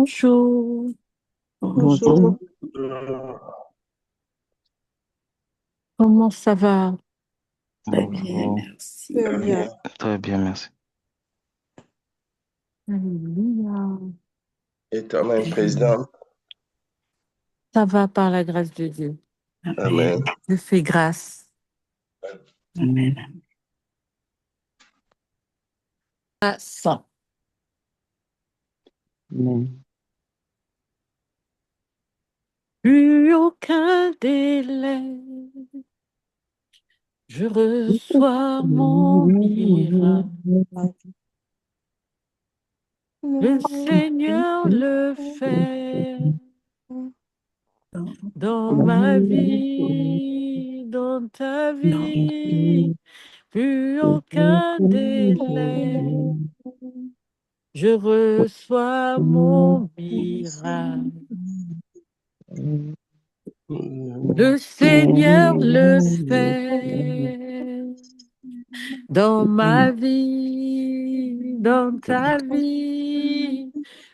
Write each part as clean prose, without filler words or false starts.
Bonjour, Bonjour. comment ça va? Très bien, Bonjour. merci. Très bien. Très bien, merci. Alléluia. Éternel président. Ça va par la grâce de Dieu. Amen. Je fais grâce. Amen. Grâce. Amen. Plus aucun délai. Je reçois mon miracle. Le Seigneur le fait dans ma vie, dans ta vie. Plus aucun délai. Je reçois mon miracle. Le Seigneur le fait dans ma vie, dans ta vie.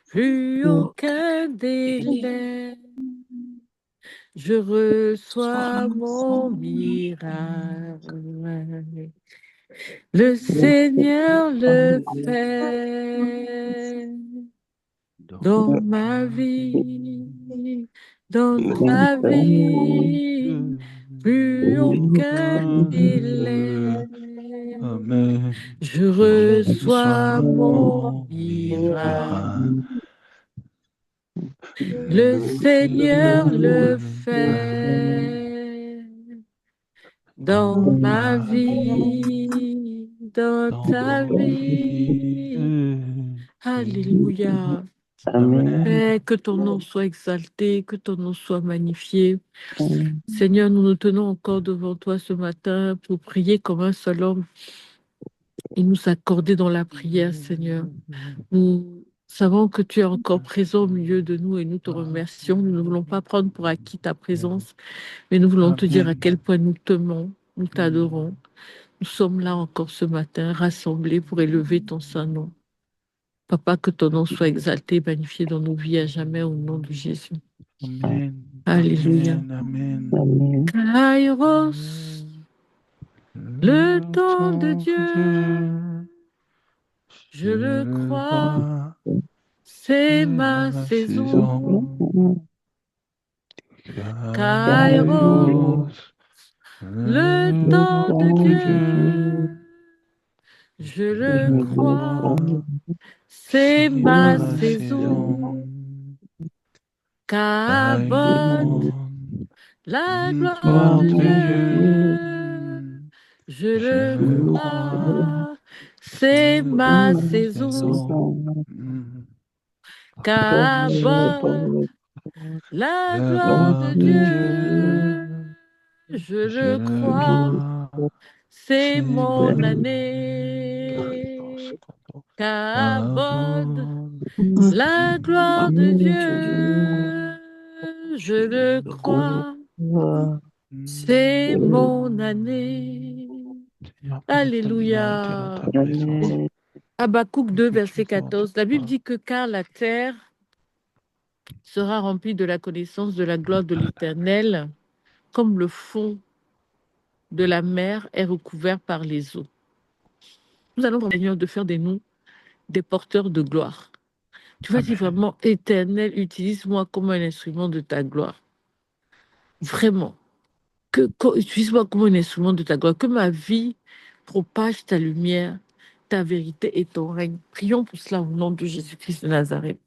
Plus aucun délai. Je reçois mon miracle. Le Seigneur le fait dans ma vie, dans ta vie, plus aucun délai. Amen. Je Je reçois reçois mon mon miracle. miracle. Le Seigneur le Fait fait dans dans ma ma vie, dans dans ta ma vie. vie. Alléluia. Amen. Père, que ton nom soit exalté, que ton nom soit magnifié. Seigneur, nous nous tenons encore devant toi ce matin pour prier comme un seul homme et nous accorder dans la prière, Seigneur. Nous savons que tu es encore présent au milieu de nous et nous te remercions. Nous ne voulons pas prendre pour acquis ta présence, mais nous voulons te dire à Amen. quel point nous t'aimons, nous t'adorons. Nous sommes là encore ce matin, rassemblés pour élever ton saint nom. Papa, que ton nom soit exalté, magnifié dans nos vies à jamais au nom de Jésus. Amen. Alléluia. Amen. Amen. Amen. Kairos, le Le temps de temps de Dieu, Dieu, je je le le crois, crois, c'est c'est ma ma saison. saison. Kairos, Kairos, le le temps de temps de Dieu, Dieu, je je le le crois, crois, c'est c'est ma ma saison. saison. Qu'abonde Kairos, la gloire gloire de de Dieu, Dieu, je je le le crois, crois, c'est c'est ma ma saison. saison. Mm. Qu'abonde la La gloire de gloire de Dieu, Dieu, je je le le crois, crois, c'est c'est mon mon année. Qu'abonde abonde. la gloire de Dieu, je le crois, c'est mon année. Seigneur, porte ta lumière dans Alléluia. ta présence. Habakkuk Et 2, que tu verset vois 14. La Bible dit que car la terre sera remplie de la connaissance de la gloire de l'Éternel, comme le fond de la mer est recouvert par les eaux. Nous allons, Seigneur, de faire de nous des porteurs de gloire. Tu vas dire Amen. vraiment, Éternel, utilise-moi comme un instrument de ta gloire. Vraiment. Utilise-moi comme un instrument de ta gloire. Que ma vie propage ta lumière, ta vérité et ton règne. Prions pour cela au nom de Jésus-Christ de Nazareth.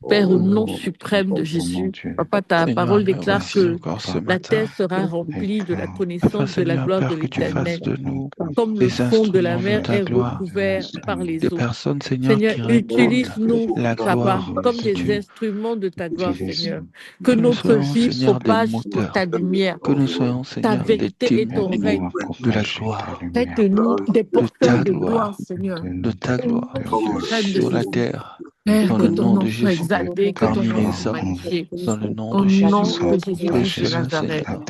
Père, au nom Oh, suprême de oh, mon Jésus, Dieu. Papa, ta Seigneur, parole mais déclare voici que encore ce la terre matin. sera remplie de la Afin, connaissance de la Seigneur, gloire de Père, que tu fasses l'Éternel, de nous comme le des fond de la instruments de mer ta est gloire. recouvert par Des les eaux. personnes, Seigneur, Seigneur, qui répandent utilise-nous, la Papa, gloire comme que des tu... instruments de ta gloire, Seigneur. Que Que nous notre soyons, vie Seigneur, des propage ta moteurs. lumière, Que nous soyons, ta Seigneur, des vérité et ton témoins règne. de la gloire, Faites-nous des de porteurs ta de gloire, gloire, Seigneur. de ta Au gloire nom suprême de sur la Jésus. terre, Père, dans que le ton nom nom de soit Jésus, exalté, que ton parmi nom les soit hommes, magnifié. dans le nom Au de nom Jésus. de Que Jésus-Christ de cela, Nazareth. Seigneur.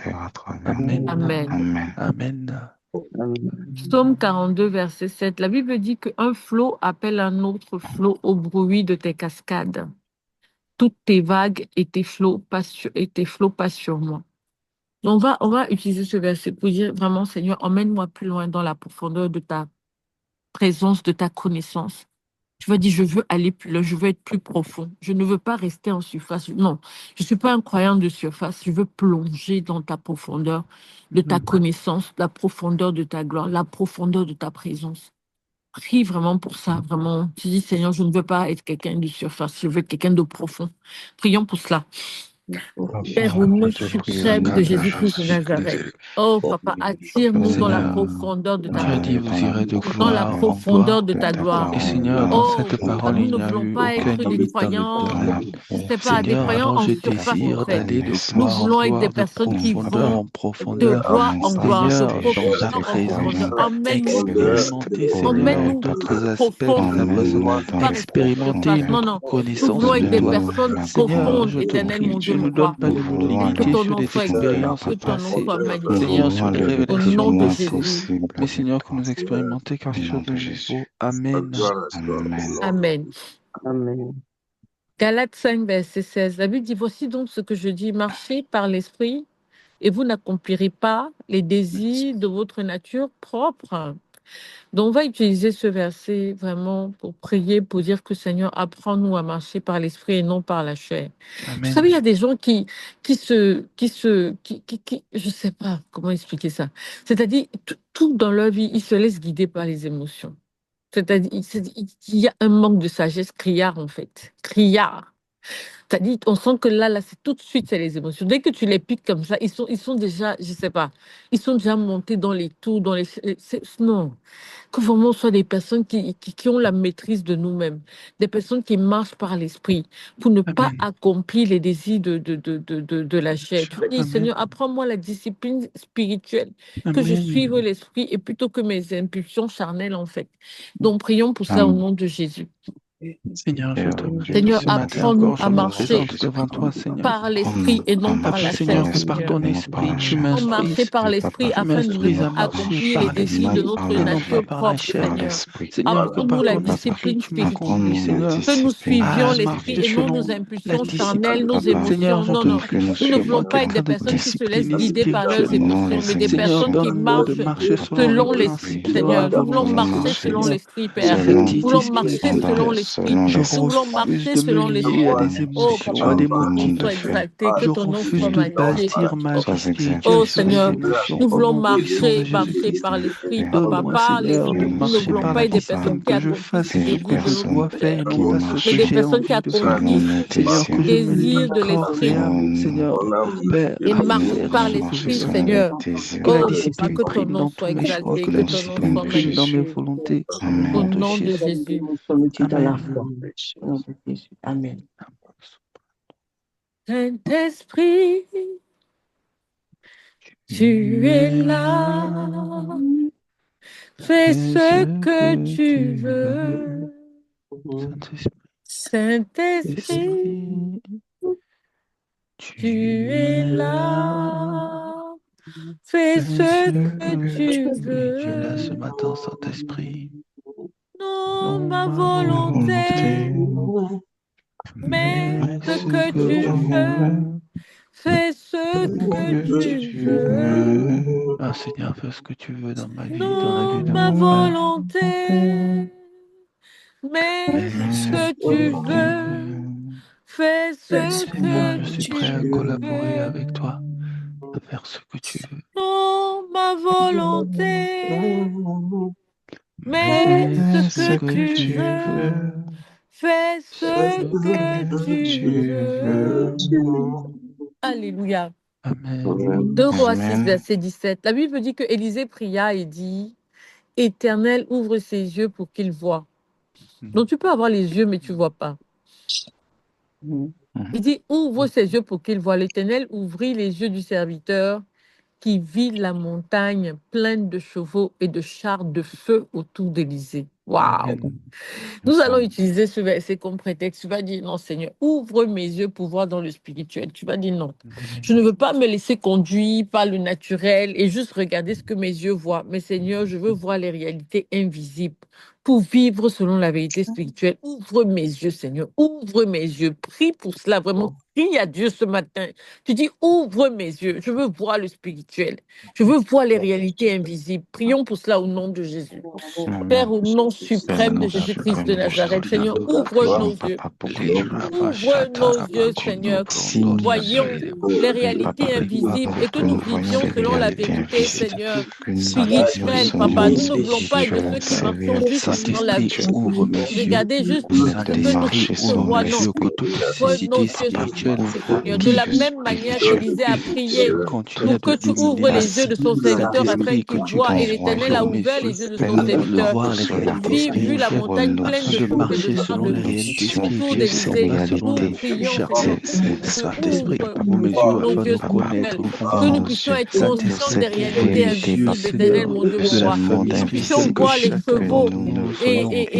Amen. Amen. Amen. Psaume 42, verset 7. La Bible dit qu'un flot appelle un autre flot au bruit de tes cascades. toutes tes vagues et tes flots passent sur moi. Donc, on va utiliser ce verset pour dire vraiment, Seigneur, emmène-moi plus loin dans la profondeur de ta présence, de ta connaissance. Tu vas dire, je veux aller plus loin, je veux être plus profond. Je ne veux pas rester en surface. Non, je ne suis pas un croyant de surface. Je veux plonger dans ta profondeur de ta connaissance, la profondeur de ta gloire, la profondeur de ta présence. Prie vraiment pour ça, vraiment. Tu dis, Seigneur, je ne veux pas être quelqu'un de surface, je veux être quelqu'un de profond. Prions pour cela. Père, au nom suprême de Jésus-Christ de Nazareth. Oh, Papa, attire-nous dans la profondeur de ta Tu as dit, présence, vous irez de dans la gloire en profondeur gloire. de ta gloire. Et Seigneur, dans Oh, cette Papa, parole, nous il ne n'y a voulons eu pas aucune être des limite dans le croyants, temps. c'est pas des Seigneur, croyants alors en je surface, en désire fait. d'aller de Nous gloire en voulons être des gloire, de personnes qui profondeur vont en de profondeur. gloire en gloire, de Seigneur, dans ta profondeur en profondeur. présence, Emmène-nous, expérimenter, Seigneur, emmène-nous d'autres aspects de ta profond. présence, On ne veut pas rester en expérimenter surface. une Non, autre non. Nous connaissance voulons de être des toi. personnes Seigneur, profondes, je te éternel, prie, mon Dieu, tu mon ne donnes roi. pas Que l'immunité ton sur nom des soit exalté, expériences que ton nom passées, soit magnifié. Seigneur, sur des Au révélations nom de passées, Jésus. mais Seigneur, que nous expérimentions quelque chose de nouveau. Amen. Amen. Amen. Galates 5, verset 16. La Bible dit, voici donc ce que je dis, marchez par l'esprit et vous n'accomplirez pas les désirs de votre nature propre. Donc, on va utiliser ce verset vraiment pour prier, pour dire que Seigneur, apprends-nous à marcher par l'esprit et non par la chair. Vous Amen. savez, il y a des gens qui je sais pas comment expliquer ça. C'est-à-dire, tout dans leur vie, ils se laissent guider par les émotions. C'est-à-dire, il y a un manque de sagesse criard, en fait. Criard. C'est-à-dire, on sent que là, c'est tout de suite, c'est les émotions. Dès que tu les piques comme ça, ils sont déjà, je sais pas, ils sont déjà montés dans les tours, dans les... Non. Que vraiment, on soit des personnes qui ont la maîtrise de nous-mêmes, des personnes qui marchent par l'esprit pour ne pas Amen. accomplir les désirs de la chair. Tu vas dire, Amen. Seigneur, apprends-moi la discipline spirituelle, que je Amen. suive l'esprit et plutôt que mes impulsions charnelles, en fait. Donc, prions pour ça au nom de Jésus. Seigneur, je te prie que Seigneur, ce matin apprends-nous encore, je à me marcher présente devant toi, Seigneur. par l'esprit et non par Afin, la Seigneur, chair, que par Seigneur. ton esprit, tu On marcher m'instruises, par l'esprit tu afin de m'instruises à marcher accomplir les par désirs de l'esprit notre et non pas nature par la propre, chair. Seigneur. Seigneur, que Apprends-nous par la ton esprit, discipline tu me conduis, spirituelle, Seigneur, que nous suivions à l'esprit marcher et non selon nos la impulsions charnelles, discipline. nos Seigneur, émotions. je Non, te non. prie, je ne Nous ne suis voulons pas pas être des quelqu'un de personnes qui se laissent discipliné guider par leurs spirituellement. émotions, mais des Seigneur, personnes qui donne-moi de marchent marcher selon les selon l'esprit, principes de Seigneur. Nous voulons l'environnement, marcher selon Seigneur. l'esprit, C'est Père. cette Nous voulons marcher discipline, selon Père. l'esprit. Je Nous voulons refuse marcher de me selon lier à l'esprit. des Oh, émotions, Papa, à des que ton nom motifs. soit exalté, que Je ton nom soit refuse de magnifié. bâtir ma vie Oh spirituelle sur les Seigneur, émotions. nous Au voulons nom puissant de marcher Jésus-Christ, par l'esprit, Papa, donne-moi, par Seigneur, l'esprit. de Nous ne marcher voulons par pas la être des personnes discipline, qui que je accomplissent fasse les ce que désirs de je notre dois faire chair, et non pas ce mais que des j'ai personnes qui envie de faire. accomplissent Seigneur, que je les me désirs lie de corps et l'esprit âme, Seigneur, Père, et à marche faire par ce que je l'esprit, dois faire. Seigneur. Que la Oh Papa, discipline que ton prime nom dans tous soit mes choix, exalté, que que la ton nom discipline soit prime dans mes magnifié. volontés. Au Au nom de nom de Jésus. Jésus. Amen. Amen. Saint-Esprit, tu es là. Fais ce que tu veux. Saint-Esprit, tu es là. Fais ce que tu Tu es là ce veux. matin, Saint-Esprit. Non, ma volonté, mais ce que tu veux. Fais ce que tu veux. Ah Seigneur, fais ce que tu veux dans ma vie, dans la vie Non, de ma mon frère. volonté, mais ce que tu veux. Fais ce Seigneur, que je suis tu prêt à collaborer veux. avec toi, à faire ce que tu veux. Non, ma volonté, mais ce que tu veux. Fais ce que tu veux. Alléluia. Amen. 2 Rois 6, verset 17. La Bible dit que Élisée pria et dit, Éternel, ouvre ses yeux pour qu'il voie. Donc tu peux avoir les yeux, mais tu ne vois pas. Il dit, ouvre ses yeux pour qu'il voie. L'Éternel ouvrit les yeux du serviteur qui vit la montagne pleine de chevaux et de chars de feu autour d'Élysée. Waouh! Amen. Nous allons utiliser ce verset comme prétexte. Tu vas dire non, Seigneur, ouvre mes yeux pour voir dans le spirituel. Tu vas dire non. Je ne veux pas me laisser conduire par le naturel et juste regarder ce que mes yeux voient. Mais Seigneur, je veux voir les réalités invisibles pour vivre selon la vérité spirituelle. Ouvre mes yeux, Seigneur. Ouvre mes yeux. Prie pour cela, vraiment. Prie à Dieu ce matin. Tu dis, ouvre mes yeux. Je veux voir le spirituel. Je veux voir les réalités invisibles. Prions pour cela au nom de Jésus. Père, au nom suprême de Jésus-Christ de Nazareth, Seigneur, ouvre nos yeux. Ouvre nos yeux, Seigneur, que nous voyions les réalités invisibles et que nous vivions selon la vérité, Seigneur, spirituelle, Papa. Nous ne voulons pas être ceux qui marchons juste dans la vie. Regardez juste ce que nous voyons. Ouvre nos yeux spirituels. De la même manière qu'Élisée a prié pour que tu ouvres les yeux de son serviteur afin qu'il voie, et l'Éternel a ouvert les yeux de son serviteur. Vu la montagne pleine de feu et de chars de loup autour d'Élysée, nous prions, Seigneur, ouvre nos yeux spirituels, que nous puissions être conscients des réalités invisibles, Éternel, mon Dieu, mon roi. Que nous puissions voir les chevaux et les chevaux de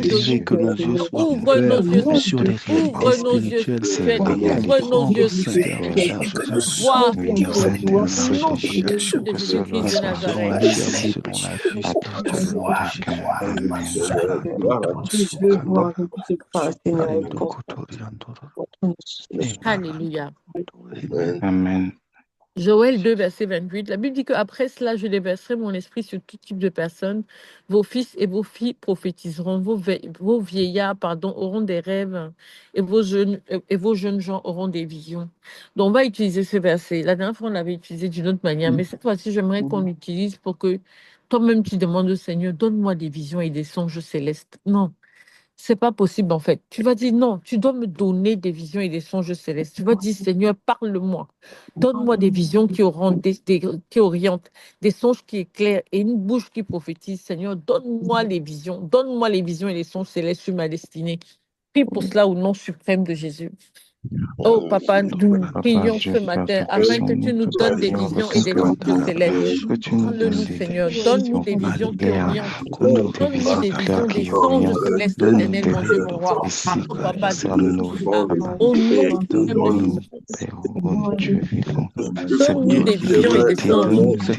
feu que nos yeux soient ouvre nos yeux sur les ouvre nos yeux spirituels, ouvre nos yeux spirituels. Voir au nom de Jésus-Christ de Nazareth. Alléluia. Amen. Joël 2, verset 28, la Bible dit qu'après cela, je déverserai mon esprit sur tout type de personnes. Vos fils et vos filles prophétiseront, vos vieillards auront des rêves et vos jeunes gens auront des visions. Donc, on va utiliser ce verset. La dernière fois, on l'avait utilisé d'une autre manière, mais cette fois-ci, j'aimerais qu'on l'utilise pour que toi-même, tu demandes au Seigneur, donne-moi des visions et des songes célestes. Non. C'est pas possible en fait. Tu vas dire non, tu dois me donner des visions et des songes célestes. Tu vas dire Seigneur, parle-moi. Donne-moi des visions qui qui orientent, des songes qui éclairent et une bouche qui prophétise. Seigneur, donne-moi les visions. Donne-moi les visions et les songes célestes sur ma destinée. Prie pour cela au nom suprême de Jésus. Oh Papa, nous prions ce matin afin que tu nous donnes des visions et des songes célestes. Donne-nous, Seigneur, donne-nous des visions qui orientent. Donne-nous des visions, des songes célestes, éternel, mon Dieu, mon roi. Oh Papa, donne-nous au nom de donne-nous des visions et des songes.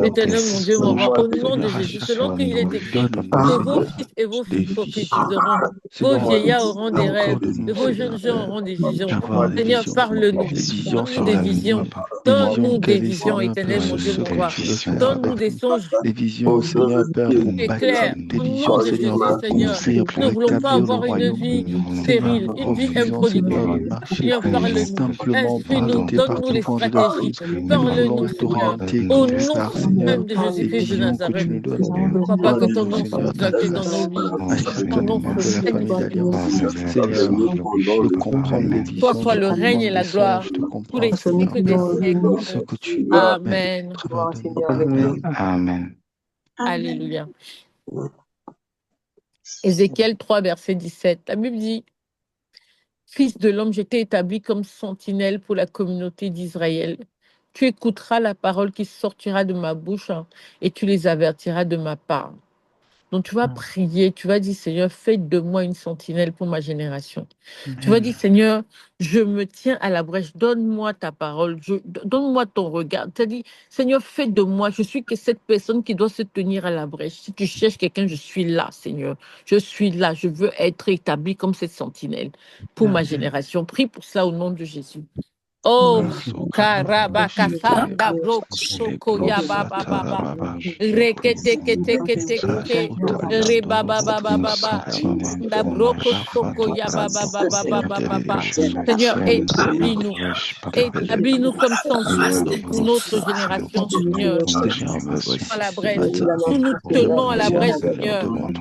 Éternel, mon Dieu, mon roi, au nom de Jésus, selon qu'il est écrit, que vos fils et vos filles prophétiseront, vos vieillards auront des rêves, et vos jeunes gens auront des visions. Seigneur, parle-nous, donne-nous des visions, donne-nous des visions, éternel, mon Dieu, mon roi. Donne-nous des songes. Des visions, Seigneur, Père, pour Éclair, des au visions, nom de Seigneur, Jésus, Seigneur. Nous ne voulons pas avoir une vie stérile, une vie improductive. Seigneur, parle-nous, instruis-nous, donne-nous les stratégies. Parle-nous, Seigneur, au nom même de Jésus-Christ de Nazareth. Papa, que ton nom soit exalté dans nos vies. Ton nom soit magnifié. Toi soit le règne et la gloire pour les siècles des siècles. Amen. Amen. Alléluia. Ézéchiel 3, verset 17. La Bible dit, Fils de l'homme, je t'ai établi comme sentinelle pour la communauté d'Israël. Tu écouteras la parole qui sortira de ma bouche et tu les avertiras de ma part. Donc, tu vas prier, tu vas dire, Seigneur, fais de moi une sentinelle pour ma génération. Tu vas dire, Seigneur, je me tiens à la brèche, donne-moi ta parole, donne-moi ton regard. Tu as dit, Seigneur, fais de moi, je suis que cette personne qui doit se tenir à la brèche. Si tu cherches quelqu'un, je suis là, Seigneur. Je suis là, je veux être établi comme cette sentinelle pour ma génération. Prie pour ça au nom de Jésus. Oh, karabakasanda broko ya baba baba rekete kete kete kete re baba baba baba da broko soko ya baba baba baba baba. Seigneur, établis-nous comme sentinelle pour notre génération, Seigneur. À la brèche, nous tenons à la brèche, Seigneur. Nous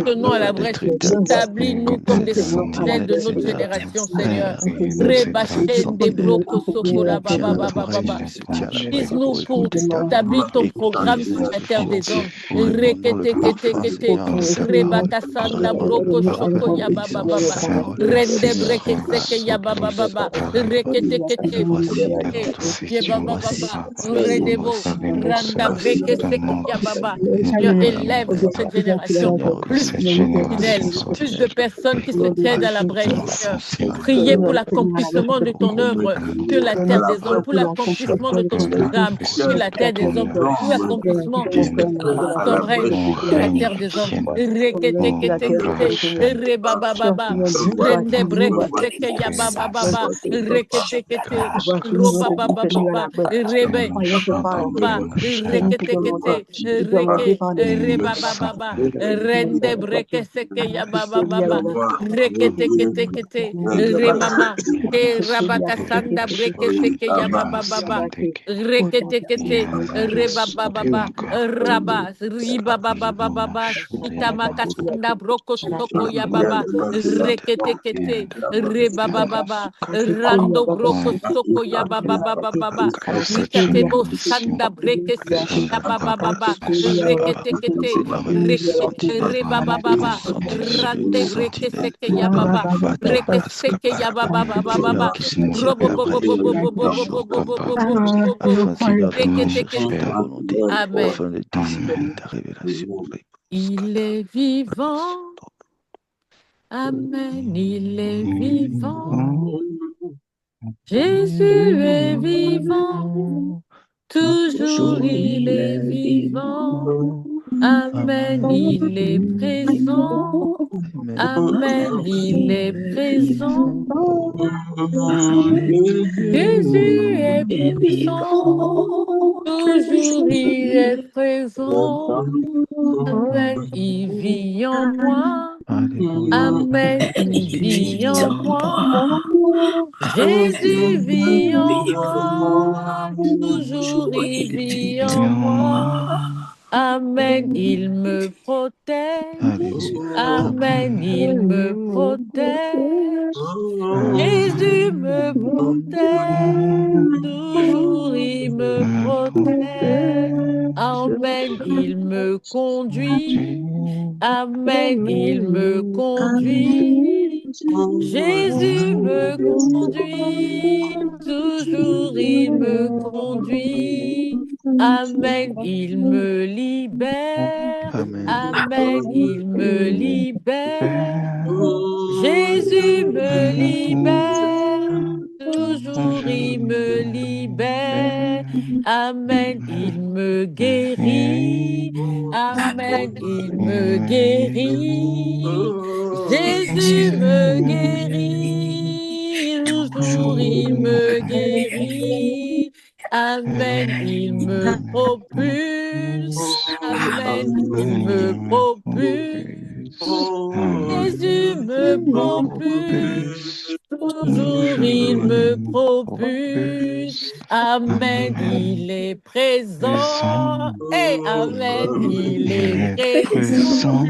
tenons à la brèche. Établis-nous comme des sentinelles de notre génération, Seigneur. Rebachende broko broko sokola baba baba baba. Utilise-nous pour établir ton programme sur la terre des hommes. Rekete kete kete. Rebakasanda broko soko ya baba baba. Rende breke seke ya baba baba. Rekete kete. Ya baba baba. Redebo. Randa breke seke ya baba. Seigneur, élève cette génération plus fidèle, plus de personnes qui se tiennent à la brèche, Seigneur. Priez pour l'accomplissement de ton œuvre sur la terre des hommes, pour l'accomplissement de ton programme sur la terre des hommes, pour l'accomplissement de ton règne sur la terre des hommes. Rebababa, rende breke seke ya baba baba, reketekete, robababa, rebe, ba, reketekete, reke, rebababa, rende breke seke ya baba baba, reketekete, remama, ke rabakasanda breke seke ya baba baba, reketekete, rebababa, raba, ribababa, sitamakasanda broko soko ya baba, reketekete, rebababa, rando broko soko ya baba baba, rikatebo sanda breke seke ya baba baba, reketekete, rebababa, rande breke seke ya baba, breke seke ya baba baba, robo bobo bobo bobo bobo bobo bobo bobo, reketekete. Amen. Il est vivant. Amen, il est vivant. Jésus est vivant. Toujours il est vivant. Amen, il est présent. Amen, il est présent. Jésus est puissant. Toujours il est présent. Amen, il vit en moi. Amen, il vit en moi. Jésus vit en moi. Toujours il vit en moi. Amen, il me protège. Amen, il me protège. Jésus me protège. Toujours il me protège. Amen, il me conduit. Amen, il me conduit. Jésus me conduit. Toujours il me conduit. Amen, il me libère. Amen, il me libère. Jésus me libère. Toujours il me libère. Amen, il me guérit. Amen, il me guérit. Jésus me guérit. Toujours il me guérit. Amen, il me propulse. Amen, il me propulse. Jésus me propulse. Toujours il me propulse. Amen, il est présent. Et Amen, il est présent.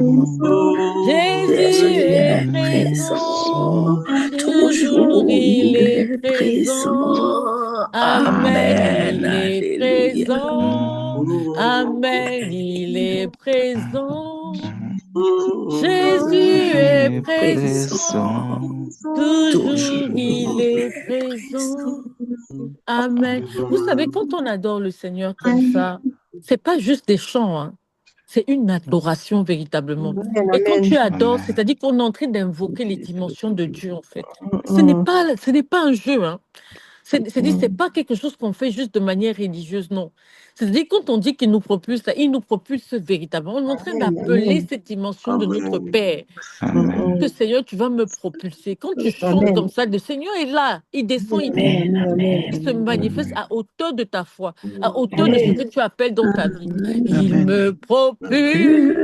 Jésus est présent. Toujours il est présent. Amen, il est présent. Amen, il est présent. Jésus est présent. Toujours il est présent. Amen. Vous savez, quand on adore le Seigneur comme ça, c'est pas juste des chants, hein. C'est une adoration véritablement. Et quand tu adores, c'est-à-dire qu'on est en train d'invoquer les dimensions de Dieu, en fait. Ce n'est pas un jeu, hein. C'est pas quelque chose qu'on fait juste de manière religieuse, non. C'est-à-dire quand on dit qu'il nous propulse, il nous propulse véritablement. On est en train d'appeler cette dimension de notre Père. Que Seigneur, tu vas me propulser. Quand tu chantes comme ça, le Seigneur est là, il descend, il se manifeste à hauteur de ta foi, à hauteur de ce que tu appelles dans ta vie. Il me propulse.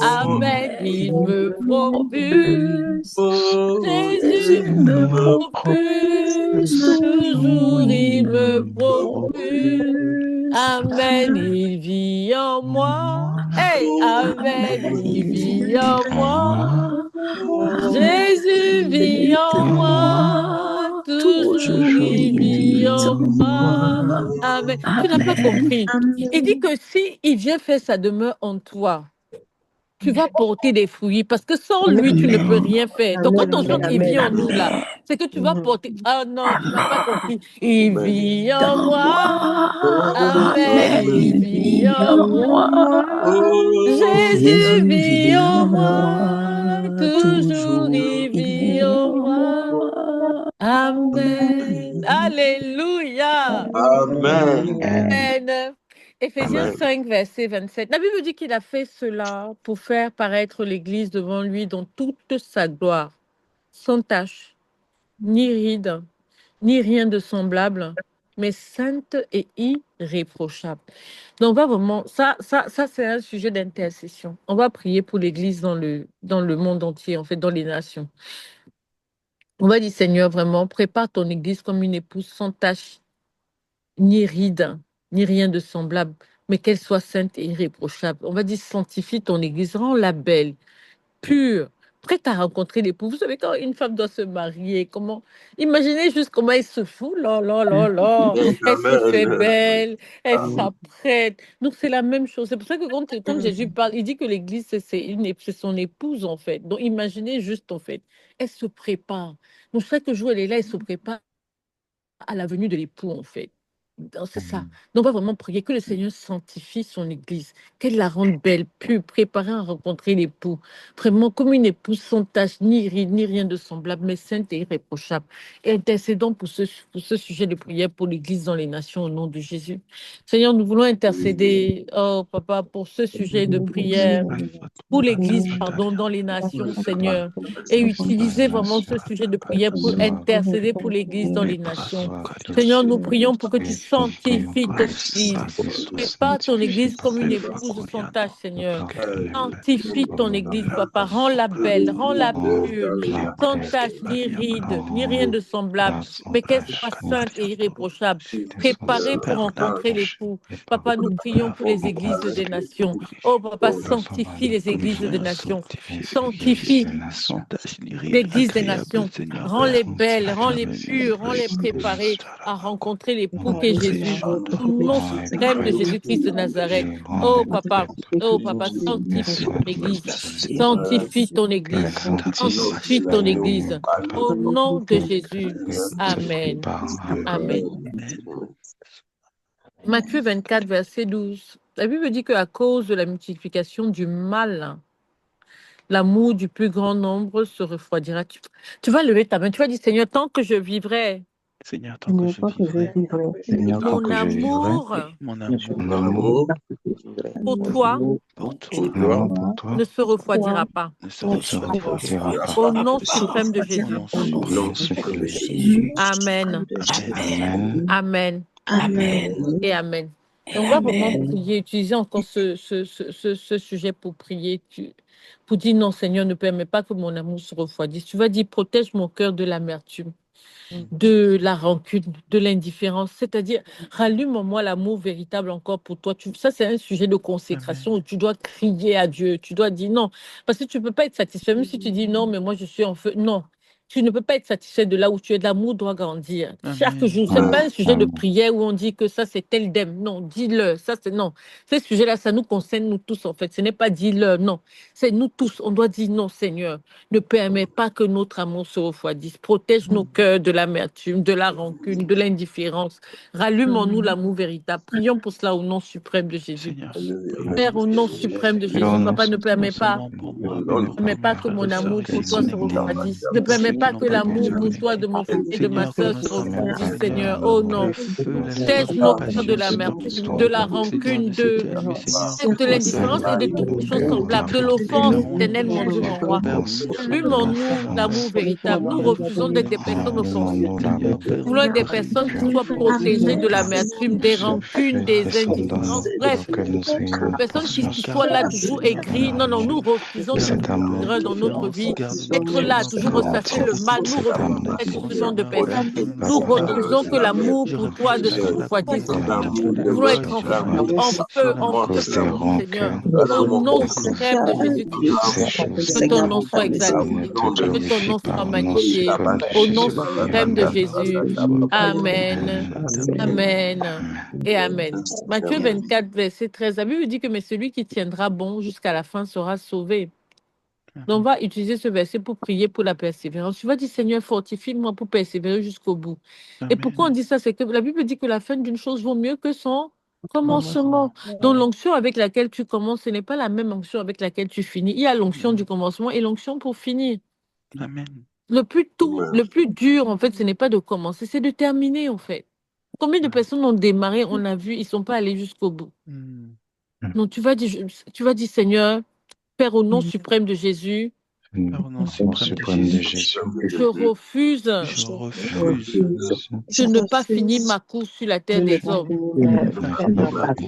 Amen, il me propulse. Jésus me propulse. Toujours il me propulse. Amen, il vit en moi. Hey, Amen, il vit en moi. Jésus vit en moi. Toujours il vit moi. Amen. Tu n'as pas compris. Il dit que si il vient faire sa demeure en toi, tu vas porter des fruits parce que sans lui, tu ne peux rien faire. Donc, quand on chante « Il vit en nous », là, c'est que tu vas porter... Ah non, tu n'as pas compris. Il vit en moi. Amen. Il vit en moi. Jésus vit en moi. Toujours, il vit en moi. Amen. Alléluia. Amen. Amen. Éphésiens Amen. 5, verset 27. La Bible dit qu'il a fait cela pour faire paraître l'Église devant lui dans toute sa gloire, sans tache, ni ride, ni rien de semblable, mais sainte et irréprochable. Donc, on va vraiment, ça c'est un sujet d'intercession. On va prier pour l'Église dans le monde entier, en fait, dans les nations. On va dire, Seigneur, vraiment, prépare ton Église comme une épouse sans tache, ni ride, ni rien de semblable, mais qu'elle soit sainte et irréprochable. On va dire, sanctifie ton Église, rends-la belle, pure, prête à rencontrer l'époux. Vous savez, quand une femme doit se marier, comment... Imaginez juste comment elle se fout, là, elle se fait Amen. belle, elle Amen. s'apprête. Donc, c'est la même chose. C'est pour ça que quand Jésus parle, il dit que l'Église, c'est son épouse, en fait. Donc, imaginez juste, en fait, elle se prépare. Donc, chaque jour, elle est là, elle se prépare à la venue de l'époux, en fait. C'est ça. Donc, on va vraiment prier que le Seigneur sanctifie son Église, qu'elle la rende belle, pure, préparée à rencontrer l'époux. Vraiment comme une épouse sans tache, ni ride, ni rien de semblable, mais sainte et irréprochable. Et intercédons pour ce sujet de prière pour l'Église dans les nations au nom de Jésus. Seigneur, nous voulons intercéder, oh Papa, pour ce sujet de prière. Pour l'Église, pardon, dans les nations, Seigneur, et utiliser vraiment ce sujet de prière pour intercéder pour l'Église dans les nations. Seigneur, nous prions pour que tu sanctifies ton Église. Prépare ton Église comme une épouse sans tache, Seigneur. Sanctifie ton Église, Papa. Rends-la belle, rends-la pure, sans tache, ni ride, ni rien de semblable, mais qu'elle soit sainte et irréprochable, préparée pour rencontrer l'époux. Papa, nous prions pour les églises des nations. Oh, Papa, sanctifie les églises des nations. Sanctifie l'Église des nations, rends-les belles, rends-les pures, rends-les préparées à rencontrer l'époux qu'est Jésus. Au nom suprême de Jésus-Christ de Nazareth. Oh Papa, sanctifie ton Église, sanctifie ton Église, sanctifie ton Église. Au nom de Jésus. Amen. Amen. Matthieu 24, verset 12. La Bible dit qu'à cause de la multiplication du mal, l'amour du plus grand nombre se refroidira. Tu vas lever ta main, tu vas dire, Seigneur, tant que je vivrai, Seigneur, tant que je vivrai, mon amour pour toi ne se refroidira pas. Au nom suprême de Jésus. Amen. Amen. Et Amen. Et on va vraiment prier, utiliser encore ce sujet pour prier, pour dire non, Seigneur, ne permets pas que mon amour se refroidisse. Tu vas dire, protège mon cœur de l'amertume, de la rancune, de l'indifférence. C'est-à-dire, rallume en moi l'amour véritable encore pour toi. Ça, c'est un sujet de consécration où tu dois crier à Dieu. Tu dois dire non. Parce que tu ne peux pas être satisfait. Même si tu dis non, mais moi, je suis en feu. Non. Tu ne peux pas être satisfait de là où tu es. L'amour doit grandir. Chaque jour, ce n'est pas un sujet de prière où on dit que ça, c'est tel dème. Non, dis-le. Ça, c'est non. Ces sujets-là, ça nous concerne, nous tous, en fait. Ce n'est pas dis-le. Non. C'est nous tous. On doit dire non, Seigneur. Ne permets pas que notre amour se refroidisse. Protège nos cœurs de l'amertume, de la rancune, de l'indifférence. Rallume en nous l'amour véritable. Prions pour cela au nom suprême de Jésus. Père, au nom suprême de Jésus, Papa, ne permets pas que mon amour pour toi se refroidisse. Ne permets pas que l'amour pour toi de mon frère et de ma soeur se refroidisse, Seigneur. Oh non. Protège nos cœurs de l'amertume, de la rancune, de l'indifférence et de toutes les choses semblables, de l'offense, éternel, mon Dieu, mon roi. Allume en nous l'amour véritable. Nous refusons d'être des personnes offensives. Nous voulons être des personnes qui soient protégées de l'amertume, des rancunes, des indifférences. Bref, des personnes qui soient là toujours aigries. Non, nous refusons toute erreur dans notre vie. Être là, toujours ressasser le mal. Nous refusons ce genre de personnes. Nous refusons que l'amour pour toi de refroidisse. Nous voulons être en feu, Seigneur. Au nom suprême de Jésus-Christ. Que ton nom soit exalté. Que ton nom soit magnifié. Au nom suprême de Jésus. Amen. Amen. Et Amen. Matthieu 24, verset 13. La Bible dit que mais celui qui tiendra bon jusqu'à la fin sera sauvé. Donc, on va utiliser ce verset pour prier pour la persévérance. Tu vas dire, Seigneur, fortifie-moi pour persévérer jusqu'au bout. Et pourquoi on dit ça? C'est que la Bible dit que la fin d'une chose vaut mieux que son commencement. Donc, l'onction avec laquelle tu commences, ce n'est pas la même onction avec laquelle tu finis. Il y a l'onction du commencement et l'onction pour finir. Amen. Le plus dur, en fait, ce n'est pas de commencer, c'est de terminer, en fait. Combien de personnes ont démarré, on a vu, ils ne sont pas allés jusqu'au bout. Donc, tu vas dire, Seigneur, Père, au nom suprême de Jésus, je refuse de ne pas finir ma course sur la terre des hommes.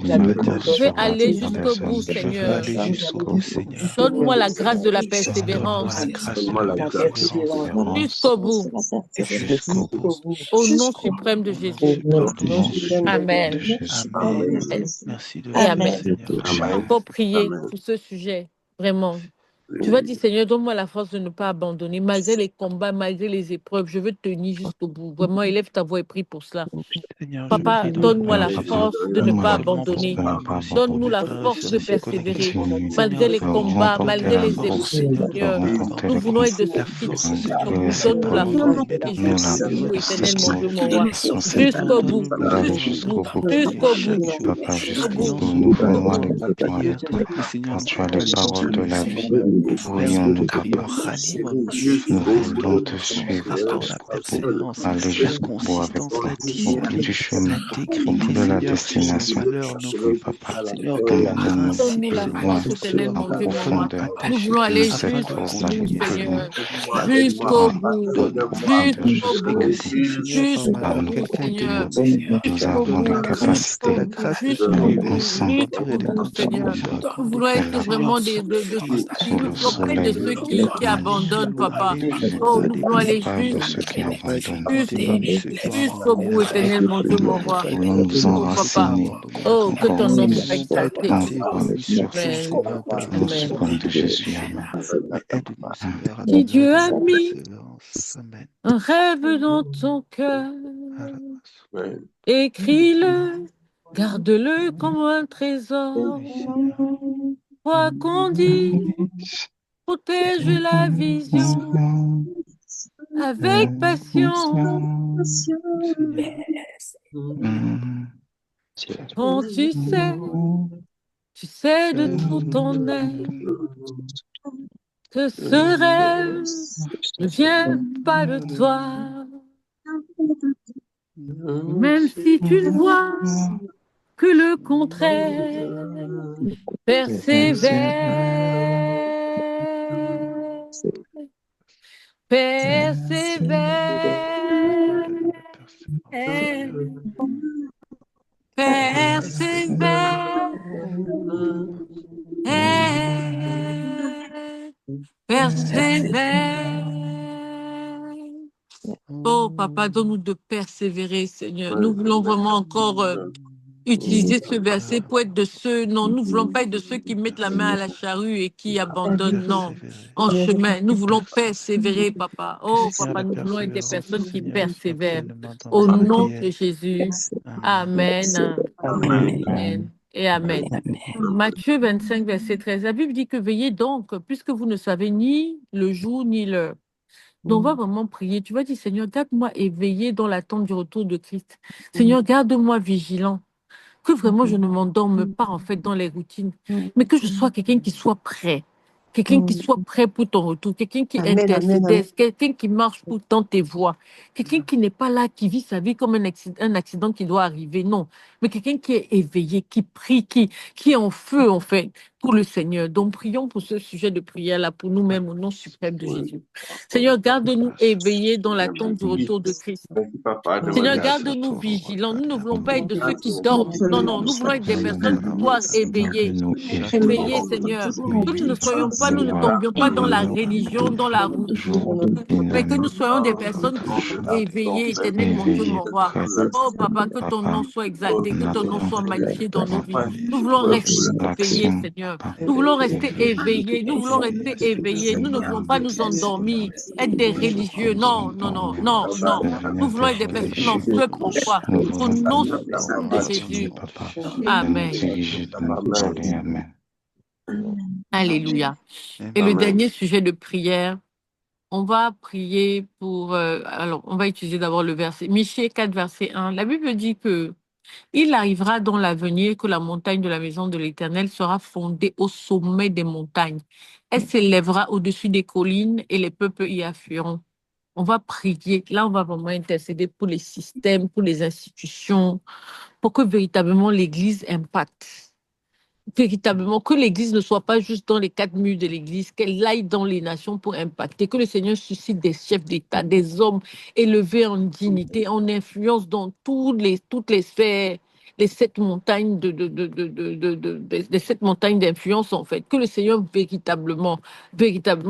Je vais aller jusqu'au bout, Seigneur. Donne-moi la grâce de la persévérance. Jusqu'au bout. Au nom suprême de Jésus. Amen. Et Amen. Pour prier pour ce sujet, vraiment. Tu vas dire, Seigneur, donne-moi la force de ne pas abandonner, malgré les combats, malgré les épreuves. Je veux tenir jusqu'au bout. Vraiment, élève ta voix et prie pour cela. Papa, donne-moi la force de ne pas abandonner. Donne-nous la force de persévérer, malgré les combats, malgré les épreuves. Seigneur, nous voulons être de ceux qui donne-nous la force et jusqu'au bout, éternellement, Dieu mon roi. Jusqu'au bout, jusqu'au bout, jusqu'au bout. Nous voulons aller pour toi, car tu as les paroles de la vie. Voyons-nous, papa. Nous voulons te suivre pour aller jusqu'au bout avec toi, au bout du chemin, au bout de la destination. Oui, papa. Emmène-nous loin, en profondeur. Nous voulons aller jusqu'au bout, Seigneur. Jusqu'au bout, Seigneur. Nous avons les capacités, on sent Seigneur. Nous voulons être vraiment de ceux qui abandonnent, papa. Oh, nous voulons aller jusqu'au bout, éternellement, Dieu mon roi. Nous nous enraciner. Oh, que ton nom soit exalté. Au nom suprême de Jésus. Amen. Si Dieu a mis un rêve dans ton cœur, écris-le, garde-le comme un trésor. Quoi qu'on dise, protège la vision avec passion. Quand tu sais de tout ton être que ce rêve ne vient pas de toi. Même si tu ne vois que le contraire, persévère. Oh, Papa, donne-nous de persévérer, Seigneur. Nous voulons vraiment encore utiliser ce verset pour être de ceux, non, nous ne voulons pas être de ceux qui mettent la main à la charrue et qui abandonnent, non, en chemin. Nous voulons persévérer, Papa. Oh, Papa, nous voulons être des personnes qui persévèrent. Au nom de Jésus. Amen. Amen. Et Amen. Matthieu 25, verset 13. La Bible dit que veillez donc, puisque vous ne savez ni le jour ni l'heure. Donc, on va vraiment prier. Tu vas dire, Seigneur, garde-moi éveillé dans l'attente du retour de Christ. Seigneur, garde-moi vigilant. Que vraiment je ne m'endorme pas en fait dans les routines, mais que je sois quelqu'un qui soit prêt. Quelqu'un qui soit prêt pour ton retour, quelqu'un qui intercède, quelqu'un qui marche pour dans tes voies, quelqu'un qui n'est pas là, qui vit sa vie comme un accident qui doit arriver, non, mais quelqu'un qui est éveillé, qui prie, qui est en feu en fait, pour le Seigneur. Donc, prions pour ce sujet de prière-là, pour nous-mêmes, au nom suprême de Jésus. Seigneur, garde-nous éveillés dans l'attente du retour de Christ. Seigneur, garde-nous vigilants. Nous ne voulons pas être de ceux qui dorment. Non, non, nous voulons être des personnes qui doivent éveiller. Éveiller, Seigneur. Que nous ne soyons pas, nous ne tombions pas dans la religion, dans la routine, mais que nous soyons des personnes qui sont éveillées, éternel, mon Dieu, mon roi. Oh, Papa, que ton nom soit exalté, que ton nom soit magnifié dans nos vies. Nous voulons rester éveillés, Seigneur. Nous voulons rester éveillés. Nous voulons rester éveillés. Nous ne voulons pas nous endormir, être des religieux. Non, non, non, non, non. Nous voulons être des personnes en feu pour toi. Au nom de Jésus. Amen. Alléluia. Et le dernier sujet de prière, on va prier pour... alors, on va utiliser d'abord le verset. Michée 4, verset 1. La Bible dit que il arrivera dans l'avenir que la montagne de la maison de l'Éternel sera fondée au sommet des montagnes. Elle s'élèvera au-dessus des collines et les peuples y afflueront. On va prier. Là, on va vraiment intercéder pour les systèmes, pour les institutions, pour que véritablement l'Église impacte. Véritablement, que l'Église ne soit pas juste dans les 4 murs de l'Église, qu'elle aille dans les nations pour impacter, que le Seigneur suscite des chefs d'État, des hommes élevés en dignité, en influence dans toutes les sphères, les 7 montagnes les 7 montagnes d'influence, en fait. Que le Seigneur véritablement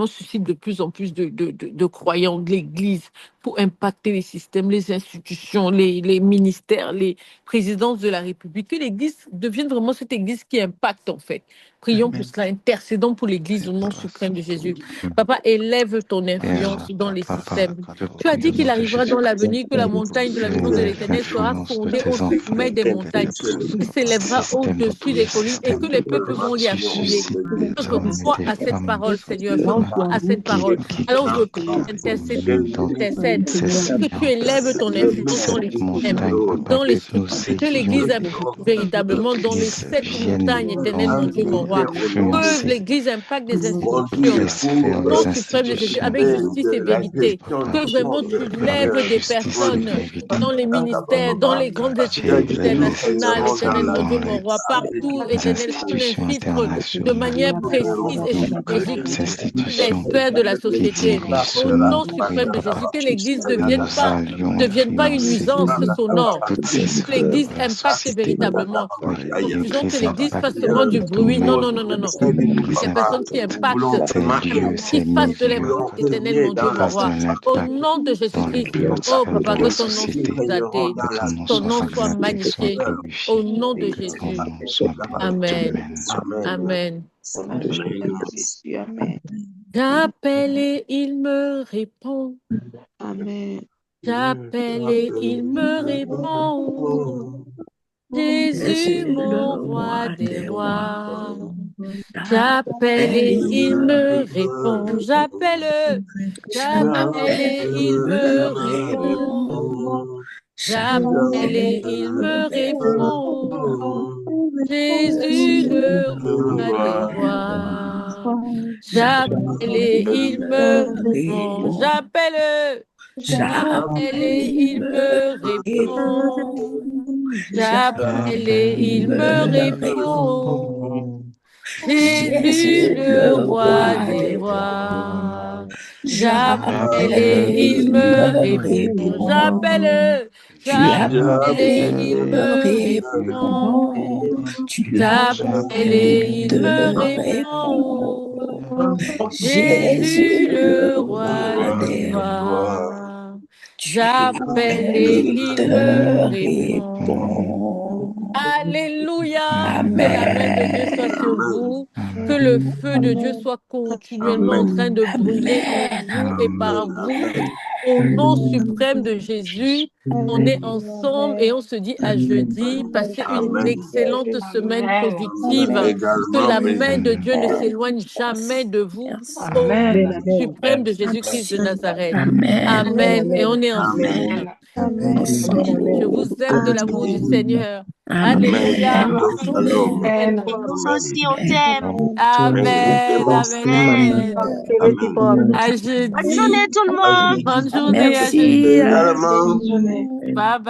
suscite de plus en plus de croyants de l'Église pour impacter les systèmes, les institutions, les ministères, les présidences de la République. Que l'Église devienne vraiment cette Église qui impacte, en fait. Prions pour cela, intercédons pour l'Église au nom suprême de Jésus. Papa, élève ton influence dans les systèmes. Tu as dit qu'il arrivera dans l'avenir que la montagne de la maison de l'Éternel sera fondée au sommet des montagnes, qui s'élèvera au-dessus des collines et que les peuples vont y affluer. Je crois à cette parole, Seigneur. Je crois à cette parole. Alors je prie, intercède, que tu élèves ton influence dans les systèmes, dans les structures, que l'Église impacte véritablement dans les 7 montagnes éternelles, mon Dieu, mon roi. Que l'Église impacte des institutions, au nom suprême de Jésus, avec justice et vérité. Que vraiment tu lèves des personnes dans les ministères, dans les grandes institutions internationales, éternel, mon Dieu, mon roi, partout, éternel, qu'on infiltre de manière précise et stratégique les sphères de la société. Au nom suprême de Jésus, que l'Église ne devienne pas une nuisance sonore. Que l'Église impacte véritablement. Disons que l'Église fasse seulement du bruit. Non, non, non, non, non. Des personnes qui impactent, qui fassent de l'impact éternel, mon Dieu, mon roi. Au nom de Jésus-Christ. Oh, Papa, que ton nom soit exalté, ton nom soit magnifié. Au nom de Jésus. Amen. Amen. J'appelle et il me répond. Amen. J'appelle et il me répond. Jésus, mon roi des rois. J'appelle et il me répond. J'appelle et il me répond. J'appelle et il me répond. Jésus, le roi des rois. J'appelle et il me répond. J'appelle et il me répond. J'appelle et il me répond. Jésus, le roi des rois. J'appelle et il me répond. J'appelle et il me répond. J'appelle et il me répond. Jésus, le roi des rois. J'appelle et il me répond. Alléluia. Que la main de Dieu soit sur vous. Que le feu de Dieu soit continuellement en train de brûler en vous et par vous. Au nom suprême de Jésus, on est ensemble et on se dit à jeudi. Passez une excellente semaine positive. Que la main de Dieu ne s'éloigne jamais de vous. Au nom suprême de Jésus-Christ de Nazareth. Amen. Et on est ensemble. Je vous aime de l'amour du Seigneur. Alléluia. Nous aussi, on t'aime. Amen. Amen. À jeudi. Bonne journée tout le monde. Bonne journée. Merci. À jeudi. Bye bye.